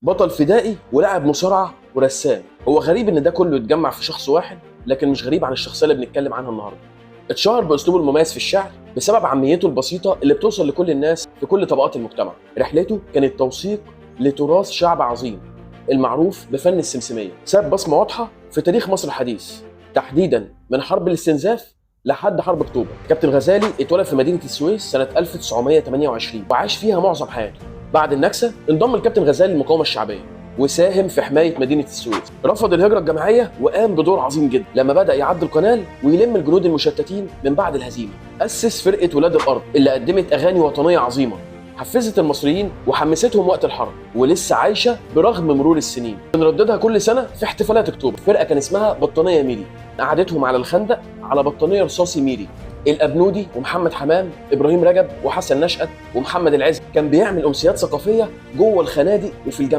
بطل فدائي ولاعب مصارعه ورسام. هو غريب ان ده كله يتجمع في شخص واحد، لكن مش غريب عن الشخصيه اللي بنتكلم عنها النهارده. اتشهر باسلوبه المميز في الشعر بسبب عاميته البسيطه اللي بتوصل لكل الناس في كل طبقات المجتمع. رحلته كانت توثيق لتراث شعب عظيم المعروف بفن السمسميه، ساب بصمه واضحه في تاريخ مصر الحديث، تحديدا من حرب الاستنزاف لحد حرب اكتوبر. كابتن غزالي اتولد في مدينه السويس سنه 1928 وعاش فيها معظم حياته. بعد النكسه انضم الكابتن غزالي للمقاومه الشعبيه وساهم في حمايه مدينه السويس. رفض الهجره الجماعيه وقام بدور عظيم جدا لما بدا يعدي القناه ويلم الجنود المشتتين من بعد الهزيمه. اسس فرقه ولاد الارض اللي قدمت اغاني وطنيه عظيمه حفزت المصريين وحمستهم وقت الحرب، ولسه عايشه برغم مرور السنين. بنرددها كل سنه في احتفالات اكتوبر. فرقه كان اسمها بطانيه ميري، قعدتهم على الخندق على بطانيه رصاصي ميري. الابنودي ومحمد حمام، ابراهيم رجب وحسن نشأت ومحمد العز كان بيعمل امسيات ثقافيه جوه الخنادق وفي الجامعة.